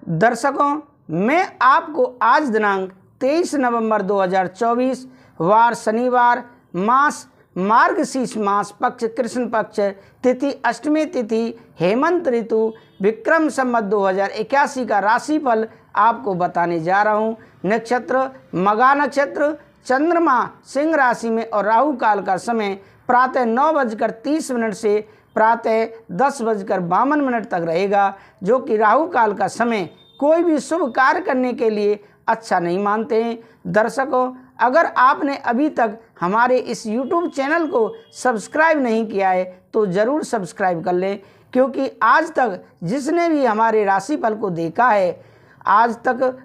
दर्शकों, मैं आपको आज दिनांक 23 नवंबर 2024 वार शनिवार, मास मार्गशीर्ष मास, पक्ष कृष्ण पक्ष, तिथि अष्टमी तिथि, हेमंत ऋतु, विक्रम संवत 2081 का राशिफल आपको बताने जा रहा हूँ। नक्षत्र मघा नक्षत्र, चंद्रमा सिंह राशि में और राहु काल का समय प्रातः 9:30 से प्रातः 10:52 तक रहेगा, जो कि राहु काल का समय कोई भी शुभ कार्य करने के लिए अच्छा नहीं मानते हैं। दर्शकों, अगर आपने अभी तक हमारे इस YouTube चैनल को सब्सक्राइब नहीं किया है तो ज़रूर सब्सक्राइब कर लें, क्योंकि आज तक जिसने भी हमारे राशिफल को देखा है आज तक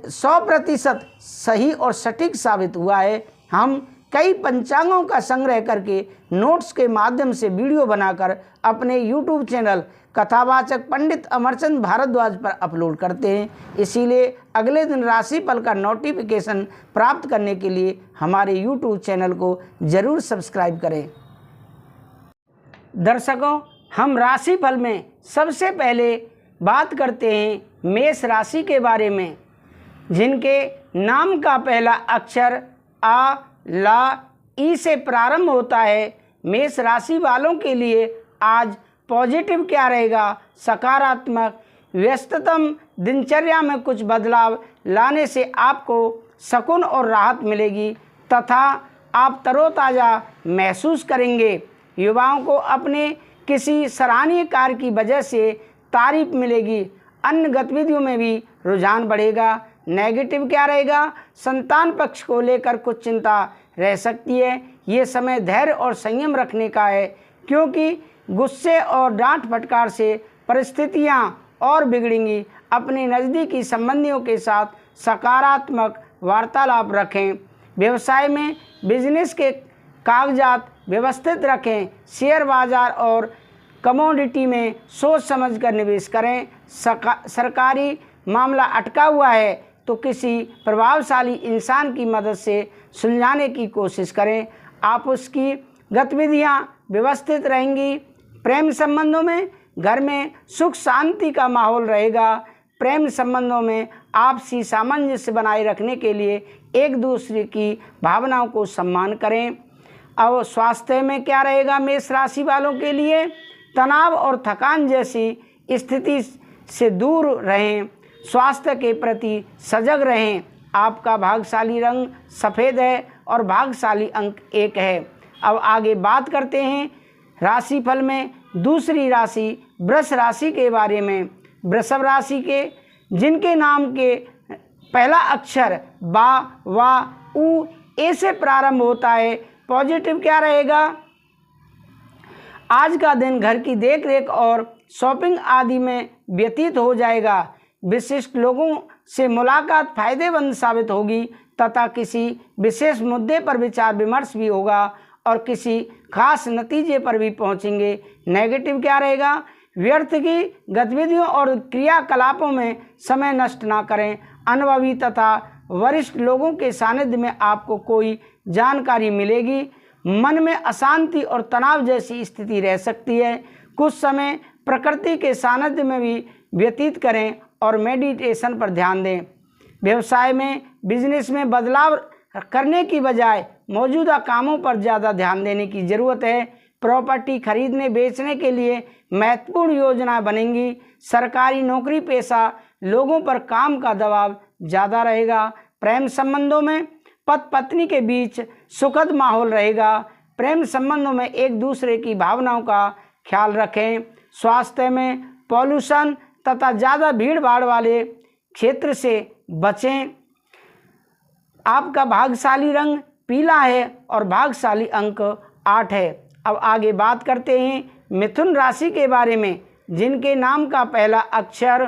100% सही और सटीक साबित हुआ है। हम कई पंचांगों का संग्रह करके नोट्स के माध्यम से वीडियो बनाकर अपने YouTube चैनल कथावाचक पंडित अमरचंद भारद्वाज पर अपलोड करते हैं। इसीलिए अगले दिन राशिफल का नोटिफिकेशन प्राप्त करने के लिए हमारे YouTube चैनल को ज़रूर सब्सक्राइब करें। दर्शकों, हम राशिफल में सबसे पहले बात करते हैं मेष राशि के बारे में, जिनके नाम का पहला अक्षर आ, ला, ई से प्रारंभ होता है। मेष राशि वालों के लिए आज पॉजिटिव क्या रहेगा? सकारात्मक। व्यस्ततम दिनचर्या में कुछ बदलाव लाने से आपको सुकून और राहत मिलेगी तथा आप तरोताज़ा महसूस करेंगे। युवाओं को अपने किसी सराहनीय कार्य की वजह से तारीफ मिलेगी। अन्य गतिविधियों में भी रुझान बढ़ेगा। नेगेटिव क्या रहेगा? संतान पक्ष को लेकर कुछ चिंता रह सकती है। ये समय धैर्य और संयम रखने का है, क्योंकि गुस्से और डांट फटकार से परिस्थितियां और बिगड़ेंगी। अपने नज़दीकी संबंधियों के साथ सकारात्मक वार्तालाप रखें। व्यवसाय में बिजनेस के कागजात व्यवस्थित रखें। शेयर बाजार और कमोडिटी में सोच समझकर निवेश करें। सरकारी मामला अटका हुआ है तो किसी प्रभावशाली इंसान की मदद से सुलझाने की कोशिश करें। आप उसकी गतिविधियां व्यवस्थित रहेंगी। प्रेम संबंधों में घर में सुख शांति का माहौल रहेगा। प्रेम संबंधों में आपसी सामंजस्य बनाए रखने के लिए एक दूसरे की भावनाओं को सम्मान करें। अब स्वास्थ्य में क्या रहेगा? मेष राशि वालों के लिए तनाव और थकान जैसी स्थिति से दूर रहें। स्वास्थ्य के प्रति सजग रहें। आपका भाग्यशाली रंग सफ़ेद है और भाग्यशाली अंक 1 है। अब आगे बात करते हैं राशिफल में दूसरी राशि वृष राशि के बारे में। वृषभ राशि के जिनके नाम के पहला अक्षर बा, वा, उ, ए से प्रारंभ होता है। पॉजिटिव क्या रहेगा? आज का दिन घर की देखरेख और शॉपिंग आदि में व्यतीत हो जाएगा। विशिष्ट लोगों से मुलाकात फायदेमंद साबित होगी तथा किसी विशेष मुद्दे पर विचार विमर्श भी होगा और किसी खास नतीजे पर भी पहुंचेंगे। नेगेटिव क्या रहेगा? व्यर्थ की गतिविधियों और क्रियाकलापों में समय नष्ट ना करें। अनुभवी तथा वरिष्ठ लोगों के सानिध्य में आपको कोई जानकारी मिलेगी। मन में अशांति और तनाव जैसी स्थिति रह सकती है। कुछ समय प्रकृति के सानिध्य में भी व्यतीत करें और मेडिटेशन पर ध्यान दें। व्यवसाय में बिजनेस में बदलाव करने की बजाय मौजूदा कामों पर ज़्यादा ध्यान देने की ज़रूरत है। प्रॉपर्टी खरीदने बेचने के लिए महत्वपूर्ण योजनाएं बनेंगी। सरकारी नौकरी पेशा लोगों पर काम का दबाव ज़्यादा रहेगा। प्रेम संबंधों में पति पत्नी के बीच सुखद माहौल रहेगा। प्रेम संबंधों में एक दूसरे की भावनाओं का ख्याल रखें। स्वास्थ्य में पॉल्यूशन तथा ज़्यादा भीड़ भाड़ वाले क्षेत्र से बचें। आपका भाग्यशाली रंग पीला है और भाग्यशाली अंक 8 है। अब आगे बात करते हैं मिथुन राशि के बारे में, जिनके नाम का पहला अक्षर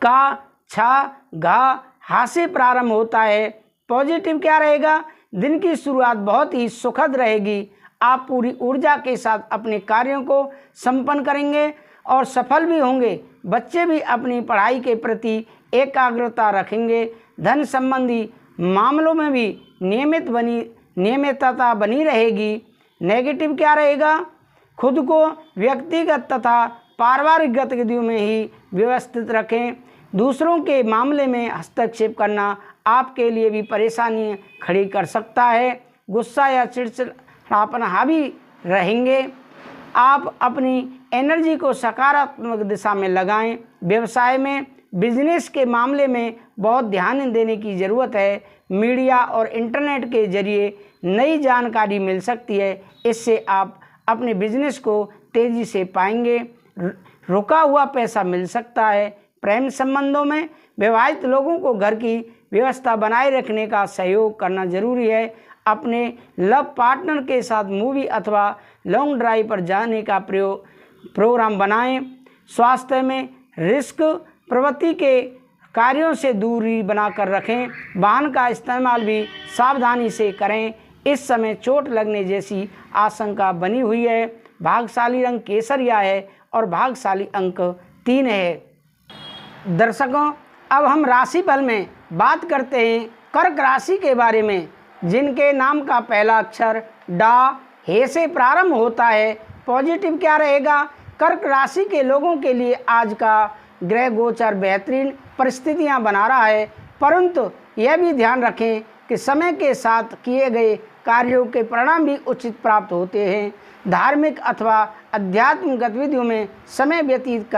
का, छा, घा, हा से प्रारंभ होता है। पॉजिटिव क्या रहेगा? दिन की शुरुआत बहुत ही सुखद रहेगी। आप पूरी ऊर्जा के साथ अपने कार्यों को संपन्न करेंगे और सफल भी होंगे। बच्चे भी अपनी पढ़ाई के प्रति एकाग्रता रखेंगे। धन संबंधी मामलों में भी नियमितता बनी रहेगी। नेगेटिव क्या रहेगा? खुद को व्यक्तिगत तथा पारिवारिक गतिविधियों में ही व्यवस्थित रखें। दूसरों के मामले में हस्तक्षेप करना आपके लिए भी परेशानी खड़ी कर सकता है। गुस्सा या चिड़चिड़ापन हावी रहेंगे। आप अपनी एनर्जी को सकारात्मक दिशा में लगाएं। व्यवसाय में बिजनेस के मामले में बहुत ध्यान देने की ज़रूरत है। मीडिया और इंटरनेट के जरिए नई जानकारी मिल सकती है। इससे आप अपने बिजनेस को तेज़ी से पाएंगे। रुका हुआ पैसा मिल सकता है। प्रेम संबंधों में विवाहित लोगों को घर की व्यवस्था बनाए रखने का सहयोग करना जरूरी है। अपने लव पार्टनर के साथ मूवी अथवा लॉन्ग ड्राइव पर जाने का प्रोग्राम बनाएं। स्वास्थ्य में रिस्क प्रवृत्ति के कार्यों से दूरी बनाकर रखें। वाहन का इस्तेमाल भी सावधानी से करें। इस समय चोट लगने जैसी आशंका बनी हुई है। भाग्यशाली रंग केसरिया है और भाग्यशाली अंक 3 है। दर्शकों, अब हम राशिफल में बात करते हैं कर्क राशि के बारे में, जिनके नाम का पहला अक्षर डा हे से प्रारंभ होता है। पॉजिटिव क्या रहेगा? कर्क राशि के लोगों के लिए आज का ग्रह गोचर बेहतरीन परिस्थितियां बना रहा है, परंतु यह भी ध्यान रखें कि समय के साथ किए गए कार्यों के परिणाम भी उचित प्राप्त होते हैं। धार्मिक अथवा आध्यात्मिक गतिविधियों में समय व्यतीत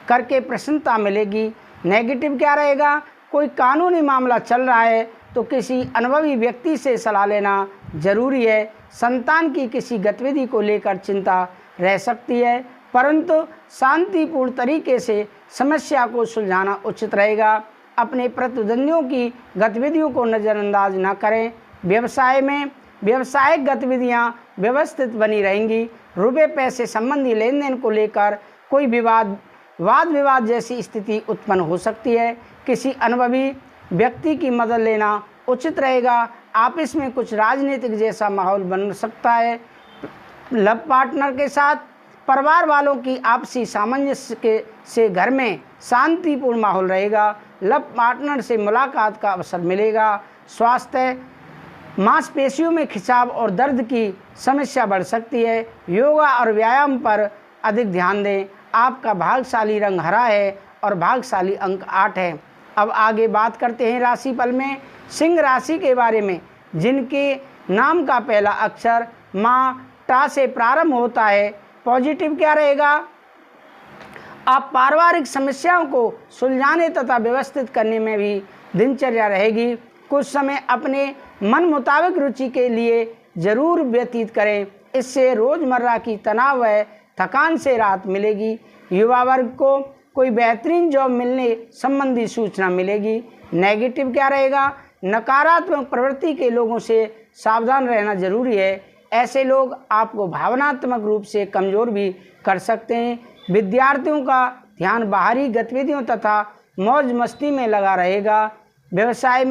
करके प्रसन्नता मिलेगी। नेगेटिव क्या रहेगा? कोई कानूनी मामला चल रहा है तो किसी अनुभवी व्यक्ति से सलाह लेना जरूरी है। संतान की किसी गतिविधि को लेकर चिंता रह सकती है, परंतु शांतिपूर्ण तरीके से समस्या को सुलझाना उचित रहेगा। अपने प्रतिद्वंदियों की गतिविधियों को नज़रअंदाज न करें। व्यवसाय में व्यावसायिक गतिविधियां व्यवस्थित बनी रहेंगी। रुपये पैसे संबंधी लेन देन को लेकर कोई वाद विवाद जैसी स्थिति उत्पन्न हो सकती है। किसी अनुभवी व्यक्ति की मदद लेना उचित रहेगा। आपस में कुछ राजनीतिक जैसा माहौल बन सकता है। लव पार्टनर के साथ परिवार वालों की आपसी सामंजस्य से घर में शांतिपूर्ण माहौल रहेगा। लव पार्टनर से मुलाकात का अवसर मिलेगा। स्वास्थ्य मांसपेशियों में खिंचाव और दर्द की समस्या बढ़ सकती है। योगा और व्यायाम पर अधिक ध्यान दें। आपका भाग्यशाली रंग हरा है और भाग्यशाली अंक 8 है। अब आगे बात करते हैं राशिफल में सिंह राशि के बारे में, जिनके नाम का पहला अक्षर माँ टा से प्रारंभ होता है। पॉजिटिव क्या रहेगा? आप पारिवारिक समस्याओं को सुलझाने तथा व्यवस्थित करने में भी दिनचर्या रहेगी। कुछ समय अपने मन मुताबिक रुचि के लिए जरूर व्यतीत करें। इससे रोज़मर्रा की तनाव व थकान से राहत मिलेगी। युवा वर्ग को कोई बेहतरीन जॉब मिलने संबंधी सूचना मिलेगी। नेगेटिव क्या रहेगा? नकारात्मक प्रवृत्ति के लोगों से सावधान रहना जरूरी है। ऐसे लोग आपको भावनात्मक रूप से कमज़ोर भी कर सकते हैं। विद्यार्थियों का ध्यान बाहरी गतिविधियों तथा मौज मस्ती में लगा रहेगा। व्यवसाय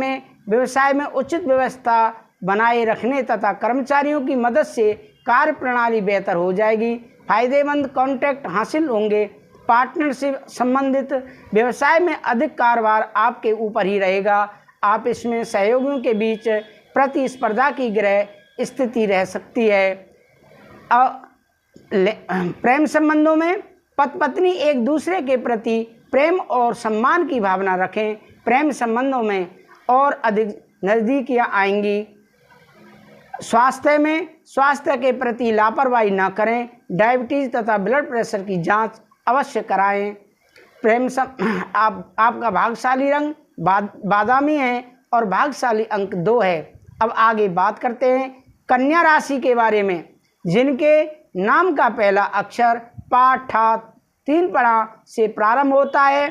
में उचित व्यवस्था बनाए रखने तथा कर्मचारियों की मदद से कार्य प्रणाली बेहतर हो जाएगी। फायदेमंद कॉन्टैक्ट हासिल होंगे। पार्टनरशिप संबंधित व्यवसाय में अधिक कारोबार आपके ऊपर ही रहेगा। आप इसमें सहयोगियों के बीच प्रतिस्पर्धा की ग्रह स्थिति रह सकती है। प्रेम संबंधों में पति पत्नी एक दूसरे के प्रति प्रेम और सम्मान की भावना रखें। प्रेम संबंधों में और अधिक नज़दीकियाँ आएंगी। स्वास्थ्य के प्रति लापरवाही न करें। डायबिटीज़ तथा ब्लड प्रेशर की जांच अवश्य कराएं। आपका भाग्यशाली रंग बादामी है और भाग्यशाली अंक 2 है। अब आगे बात करते हैं कन्या राशि के बारे में, जिनके नाम का पहला अक्षर पा ठा 3 पड़ा से प्रारंभ होता है।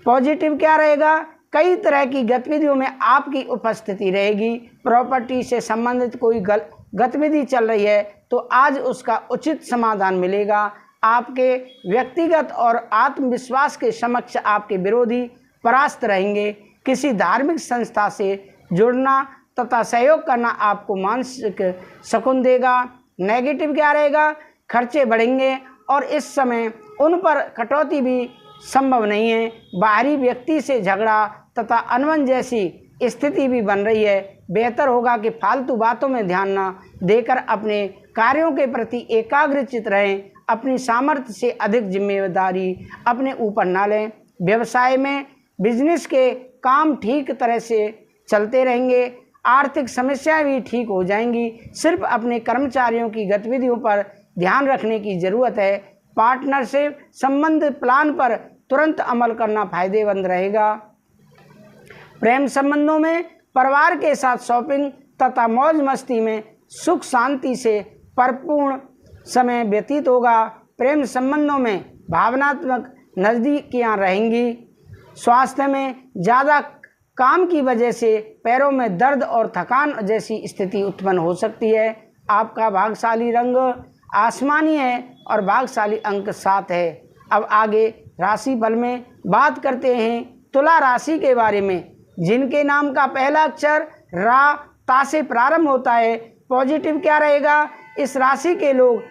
पॉजिटिव क्या रहेगा? कई तरह की गतिविधियों में आपकी उपस्थिति रहेगी। प्रॉपर्टी से संबंधित कोई गतिविधि चल रही है तो आज उसका उचित समाधान मिलेगा। आपके व्यक्तिगत और आत्मविश्वास के समक्ष आपके विरोधी परास्त रहेंगे। किसी धार्मिक संस्था से जुड़ना तथा सहयोग करना आपको मानसिक सुकून देगा। नेगेटिव क्या रहेगा? खर्चे बढ़ेंगे और इस समय उन पर कटौती भी संभव नहीं है। बाहरी व्यक्ति से झगड़ा तथा अनबन जैसी स्थिति भी बन रही है। बेहतर होगा कि फालतू बातों में ध्यान न देकर अपने कार्यों के प्रति एकाग्रचित रहें। अपनी सामर्थ्य से अधिक जिम्मेदारी अपने ऊपर न लें। व्यवसाय में बिजनेस के काम ठीक तरह से चलते रहेंगे, आर्थिक समस्याएं भी ठीक हो जाएंगी। सिर्फ अपने कर्मचारियों की गतिविधियों पर ध्यान रखने की ज़रूरत है। पार्टनर से संबंध प्लान पर तुरंत अमल करना फायदेमंद रहेगा। प्रेम संबंधों में परिवार के साथ शॉपिंग तथा मौज मस्ती में सुख शांति से परिपूर्ण समय व्यतीत होगा। प्रेम संबंधों में भावनात्मक नज़दीकियां रहेंगी। स्वास्थ्य में ज़्यादा काम की वजह से पैरों में दर्द और थकान जैसी स्थिति उत्पन्न हो सकती है। आपका भाग्यशाली रंग आसमानी है और भाग्यशाली अंक 7 है। अब आगे राशिफल में बात करते हैं तुला राशि के बारे में, जिनके नाम का पहला अक्षर रा ता से प्रारंभ होता है। पॉजिटिव क्या रहेगा? इस राशि के लोग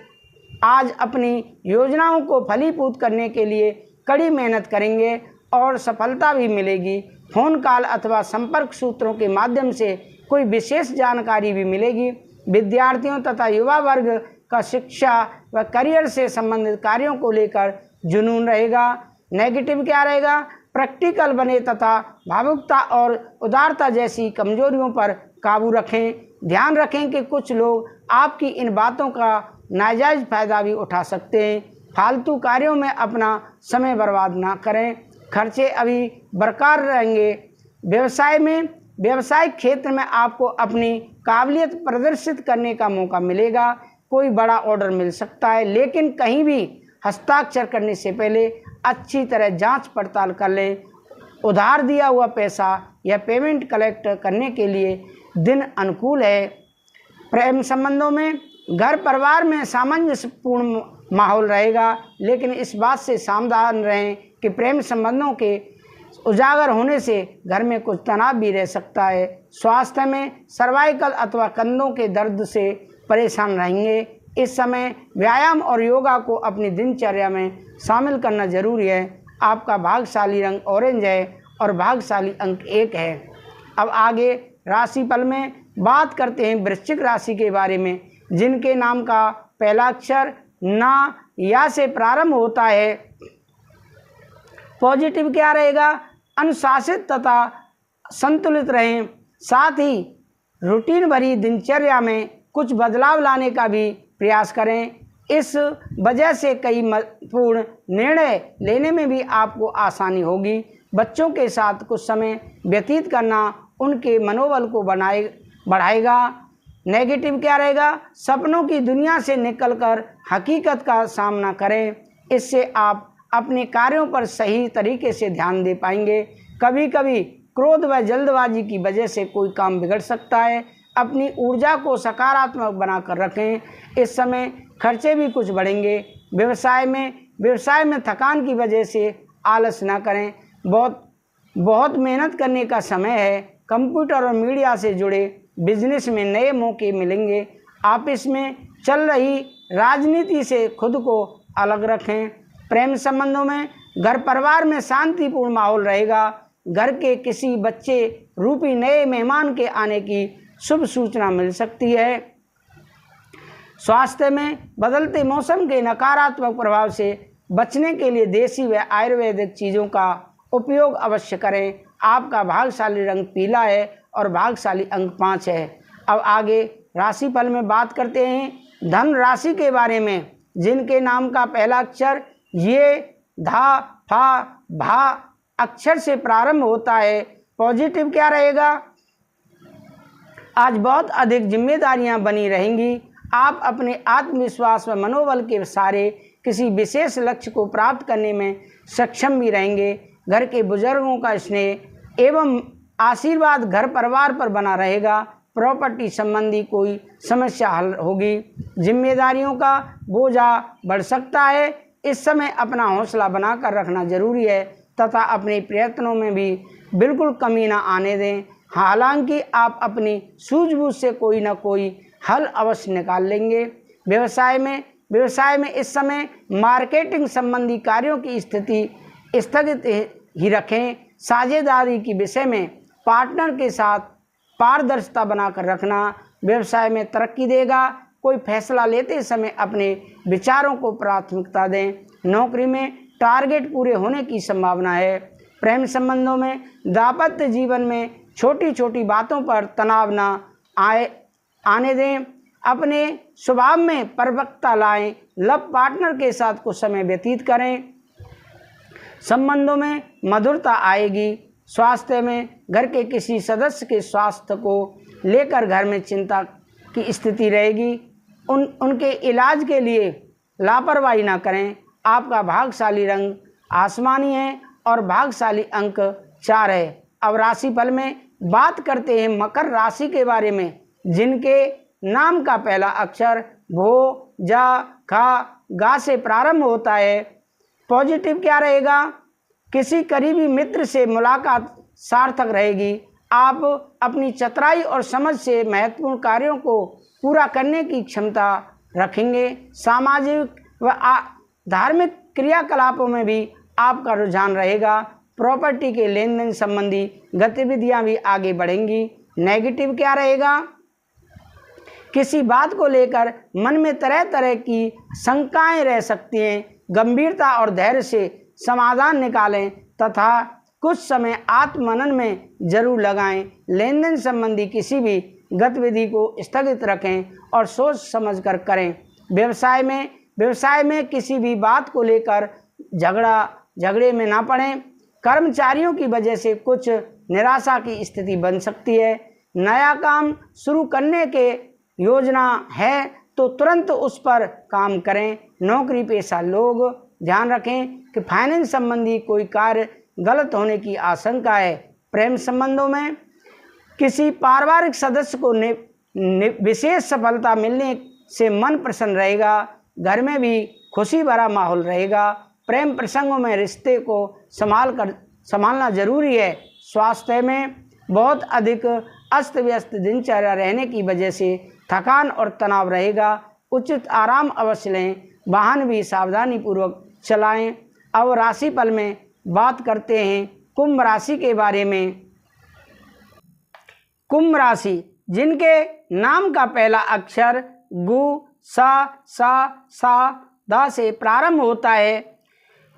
आज अपनी योजनाओं को फलीभूत करने के लिए कड़ी मेहनत करेंगे और सफलता भी मिलेगी। फ़ोन कॉल अथवा संपर्क सूत्रों के माध्यम से कोई विशेष जानकारी भी मिलेगी। विद्यार्थियों तथा युवा वर्ग का शिक्षा व करियर से संबंधित कार्यों को लेकर जुनून रहेगा। नेगेटिव क्या रहेगा? प्रैक्टिकल बने तथा भावुकता और उदारता जैसी कमजोरियों पर काबू रखें। ध्यान रखें कि कुछ लोग आपकी इन बातों का नाजायज़ फायदा भी उठा सकते हैं। फालतू कार्यों में अपना समय बर्बाद ना करें। खर्चे अभी बरकरार रहेंगे। व्यवसाय में व्यवसायिक क्षेत्र में आपको अपनी काबिलियत प्रदर्शित करने का मौका मिलेगा। कोई बड़ा ऑर्डर मिल सकता है, लेकिन कहीं भी हस्ताक्षर करने से पहले अच्छी तरह जांच पड़ताल कर लें। उधार दिया हुआ पैसा या पेमेंट कलेक्ट करने के लिए दिन अनुकूल है। प्रेम संबंधों में घर परिवार में सामंजस्यपूर्ण माहौल रहेगा, लेकिन इस बात से सावधान रहें कि प्रेम संबंधों के उजागर होने से घर में कुछ तनाव भी रह सकता है। स्वास्थ्य में सर्वाइकल अथवा कंधों के दर्द से परेशान रहेंगे। इस समय व्यायाम और योगा को अपनी दिनचर्या में शामिल करना जरूरी है। आपका भाग्यशाली रंग ऑरेंज है और भाग्यशाली अंक 1 है। अब आगे राशिफल में बात करते हैं वृश्चिक राशि के बारे में, जिनके नाम का पहला अक्षर ना या से प्रारंभ होता है। पॉजिटिव क्या रहेगा? अनुशासित तथा संतुलित रहें। साथ ही रूटीन भरी दिनचर्या में कुछ बदलाव लाने का भी प्रयास करें। इस वजह से कई महत्वपूर्ण निर्णय लेने में भी आपको आसानी होगी। बच्चों के साथ कुछ समय व्यतीत करना उनके मनोबल को बढ़ाएगा। नेगेटिव क्या रहेगा? सपनों की दुनिया से निकलकर हकीकत का सामना करें। इससे आप अपने कार्यों पर सही तरीके से ध्यान दे पाएंगे। कभी कभी क्रोध व जल्दबाजी की वजह से कोई काम बिगड़ सकता है। अपनी ऊर्जा को सकारात्मक बनाकर रखें। इस समय खर्चे भी कुछ बढ़ेंगे। व्यवसाय में थकान की वजह से आलस ना करें। बहुत मेहनत करने का समय है। कंप्यूटर और मीडिया से जुड़े बिजनेस में नए मौके मिलेंगे। ऑफिस में चल रही राजनीति से खुद को अलग रखें। प्रेम संबंधों में घर परिवार में शांतिपूर्ण माहौल रहेगा। घर के किसी बच्चे रूपी नए मेहमान के आने की शुभ सूचना मिल सकती है। स्वास्थ्य में बदलते मौसम के नकारात्मक प्रभाव से बचने के लिए देसी व आयुर्वेदिक चीज़ों का उपयोग अवश्य करें। आपका भाग्यशाली रंग पीला है और भाग्यशाली अंक 5 है। अब आगे राशिफल में बात करते हैं धन राशि के बारे में, जिनके नाम का पहला अक्षर ये धा फा भा अक्षर से प्रारंभ होता है। पॉजिटिव क्या रहेगा? आज बहुत अधिक जिम्मेदारियां बनी रहेंगी। आप अपने आत्मविश्वास व मनोबल के सहारे किसी विशेष लक्ष्य को प्राप्त करने में सक्षम भी रहेंगे। घर के बुजुर्गों का स्नेह एवं आशीर्वाद घर परिवार पर बना रहेगा। प्रॉपर्टी संबंधी कोई समस्या हल होगी। जिम्मेदारियों का बोझा बढ़ सकता है। इस समय अपना हौसला बनाकर रखना जरूरी है तथा अपने प्रयत्नों में भी बिल्कुल कमी ना आने दें। हालांकि आप अपनी सूझबूझ से कोई ना कोई हल अवश्य निकाल लेंगे। व्यवसाय में इस समय मार्केटिंग संबंधी कार्यों की स्थिति स्थगित ही रखें। साझेदारी के विषय में पार्टनर के साथ पारदर्शिता बनाकर रखना व्यवसाय में तरक्की देगा। कोई फैसला लेते समय अपने विचारों को प्राथमिकता दें। नौकरी में टारगेट पूरे होने की संभावना है। प्रेम संबंधों में दाम्पत्य जीवन में छोटी छोटी बातों पर तनाव न आने दें। अपने स्वभाव में परिपक्वता लाएं। लव पार्टनर के साथ कुछ समय व्यतीत करें। संबंधों में मधुरता आएगी। स्वास्थ्य में घर के किसी सदस्य के स्वास्थ्य को लेकर घर में चिंता की स्थिति रहेगी। उनके इलाज के लिए लापरवाही ना करें। आपका भाग्यशाली रंग आसमानी है और भाग्यशाली अंक 4 है। अब राशिफल में बात करते हैं मकर राशि के बारे में, जिनके नाम का पहला अक्षर भो, जा, खा, गा से प्रारंभ होता है। पॉजिटिव क्या रहेगा? किसी करीबी मित्र से मुलाकात सार्थक रहेगी। आप अपनी चतुराई और समझ से महत्वपूर्ण कार्यों को पूरा करने की क्षमता रखेंगे। सामाजिक व धार्मिक क्रियाकलापों में भी आपका रुझान रहेगा। प्रॉपर्टी के लेन देन संबंधी गतिविधियां भी आगे बढ़ेंगी। नेगेटिव क्या रहेगा? किसी बात को लेकर मन में तरह तरह की शंकाएं रह सकती हैं। गंभीरता और धैर्य से समाधान निकालें तथा कुछ समय आत्ममनन में जरूर लगाएं। लेन देन संबंधी किसी भी गतिविधि को स्थगित रखें और सोच समझकर करें। व्यवसाय में किसी भी बात को लेकर झगड़े में ना पड़ें। कर्मचारियों की वजह से कुछ निराशा की स्थिति बन सकती है। नया काम शुरू करने के योजना है तो तुरंत उस पर काम करें। नौकरी पेशा लोग ध्यान रखें कि फाइनेंस संबंधी कोई कार्य गलत होने की आशंका है। प्रेम संबंधों में किसी पारिवारिक सदस्य को विशेष सफलता मिलने से मन प्रसन्न रहेगा। घर में भी खुशी भरा माहौल रहेगा। प्रेम प्रसंगों में रिश्ते को संभालना जरूरी है। स्वास्थ्य में बहुत अधिक अस्त व्यस्त दिनचर्या रहने की वजह से थकान और तनाव रहेगा। उचित आराम अवश्य लें। वाहन भी सावधानी पूर्वक चलाएं। अब राशिफल में बात करते हैं कुंभ राशि के बारे में। कुंभ राशि, जिनके नाम का पहला अक्षर गु, सा, दा से प्रारंभ होता है।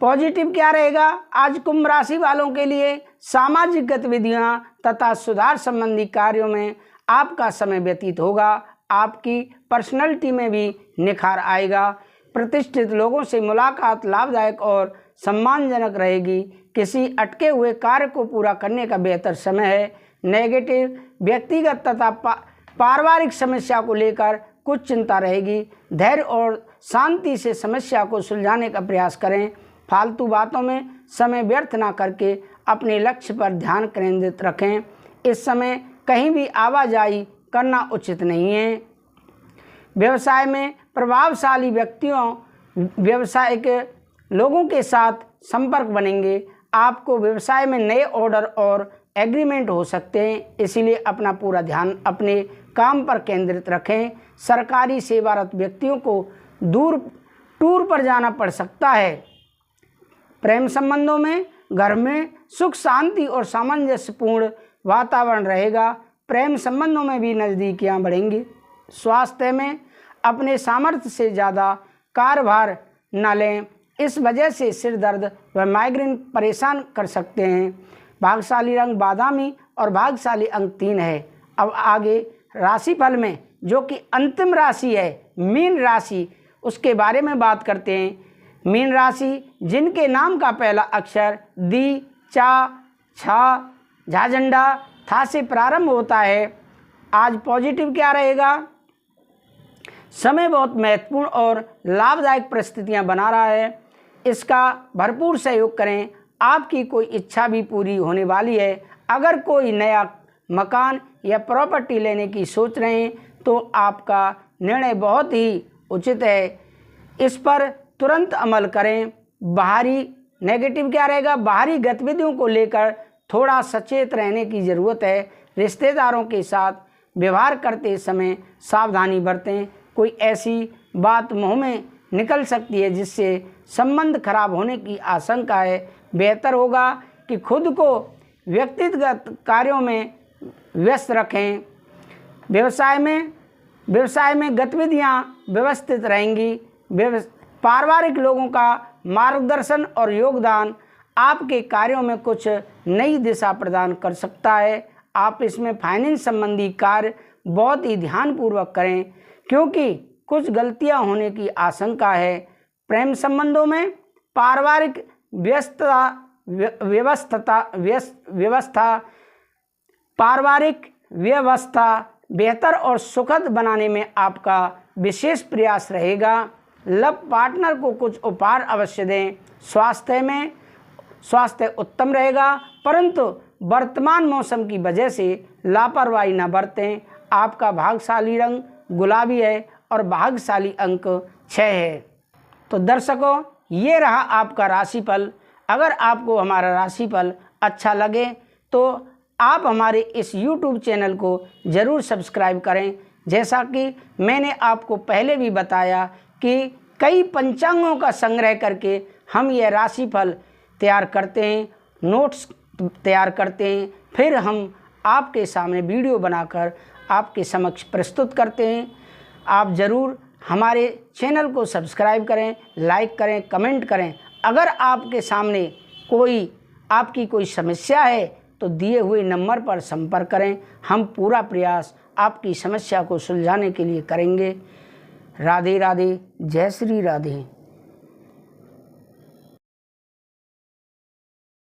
पॉजिटिव क्या रहेगा? आज कुंभ राशि वालों के लिए सामाजिक गतिविधियां तथा सुधार संबंधी कार्यों में आपका समय व्यतीत होगा। आपकी पर्सनैलिटी में भी निखार आएगा। प्रतिष्ठित लोगों से मुलाकात लाभदायक और सम्मानजनक रहेगी। किसी अटके हुए कार्य को पूरा करने का बेहतर समय है। नेगेटिव, व्यक्तिगत तथा पारिवारिक समस्या को लेकर कुछ चिंता रहेगी। धैर्य और शांति से समस्या को सुलझाने का प्रयास करें। फालतू बातों में समय व्यर्थ ना करके अपने लक्ष्य पर ध्यान केंद्रित रखें। इस समय कहीं भी आवाजाही करना उचित नहीं है। व्यवसाय में प्रभावशाली व्यावसायिक लोगों के साथ संपर्क बनेंगे। आपको व्यवसाय में नए ऑर्डर और एग्रीमेंट हो सकते हैं, इसीलिए अपना पूरा ध्यान अपने काम पर केंद्रित रखें। सरकारी सेवारत व्यक्तियों को टूर पर जाना पड़ सकता है। प्रेम संबंधों में घर में सुख शांति और सामंजस्यपूर्ण वातावरण रहेगा। प्रेम संबंधों में भी नज़दीकियां बढ़ेंगी। स्वास्थ्य में अपने सामर्थ्य से ज़्यादा कार्यभार न लें, इस वजह से सिर दर्द व माइग्रेन परेशान कर सकते हैं। भाग्यशाली रंग बादामी और भाग्यशाली अंक 3 है। अब आगे राशिफल में जो कि अंतिम राशि है मीन राशि, उसके बारे में बात करते हैं। मीन राशि, जिनके नाम का पहला अक्षर दी, चा, छा, झाझंडा, था से प्रारंभ होता है। आज पॉजिटिव क्या रहेगा? समय बहुत महत्वपूर्ण और लाभदायक परिस्थितियां बना रहा है। इसका भरपूर सहयोग करें। आपकी कोई इच्छा भी पूरी होने वाली है। अगर कोई नया मकान या प्रॉपर्टी लेने की सोच रहे हैं तो आपका निर्णय बहुत ही उचित है। इस पर तुरंत अमल करें। बाहरी नेगेटिव क्या रहेगा? बाहरी गतिविधियों को लेकर थोड़ा सचेत रहने की ज़रूरत है। रिश्तेदारों के साथ व्यवहार करते समय सावधानी बरतें। कोई ऐसी बात मुंह में निकल सकती है जिससे संबंध खराब होने की आशंका है। बेहतर होगा कि खुद को व्यक्तिगत कार्यों में व्यस्त रखें। व्यवसाय में व्यवसाय में गतिविधियां व्यवस्थित रहेंगी। पारिवारिक लोगों का मार्गदर्शन और योगदान आपके कार्यों में कुछ नई दिशा प्रदान कर सकता है। आप इसमें फाइनेंस संबंधी कार्य बहुत ही ध्यानपूर्वक करें, क्योंकि कुछ गलतियां होने की आशंका है। प्रेम संबंधों में पारिवारिक पारिवारिक व्यवस्था बेहतर और सुखद बनाने में आपका विशेष प्रयास रहेगा। लव पार्टनर को कुछ उपहार अवश्य दें। स्वास्थ्य उत्तम रहेगा, परंतु वर्तमान मौसम की वजह से लापरवाही न बरतें। आपका भाग्यशाली रंग गुलाबी है और भाग्यशाली अंक 6 है। तो दर्शकों, ये रहा आपका राशिफल। अगर आपको हमारा राशिफल अच्छा लगे तो आप हमारे इस YouTube चैनल को ज़रूर सब्सक्राइब करें। जैसा कि मैंने आपको पहले भी बताया कि कई पंचांगों का संग्रह करके हम यह राशिफल तैयार करते हैं, नोट्स तैयार करते हैं, फिर हम आपके सामने वीडियो बनाकर आपके समक्ष प्रस्तुत करते हैं। आप ज़रूर हमारे चैनल को सब्सक्राइब करें, लाइक करें, कमेंट करें। अगर आपके सामने आपकी कोई समस्या है तो दिए हुए नंबर पर संपर्क करें। हम पूरा प्रयास आपकी समस्या को सुलझाने के लिए करेंगे। राधे राधे, जय श्री राधे।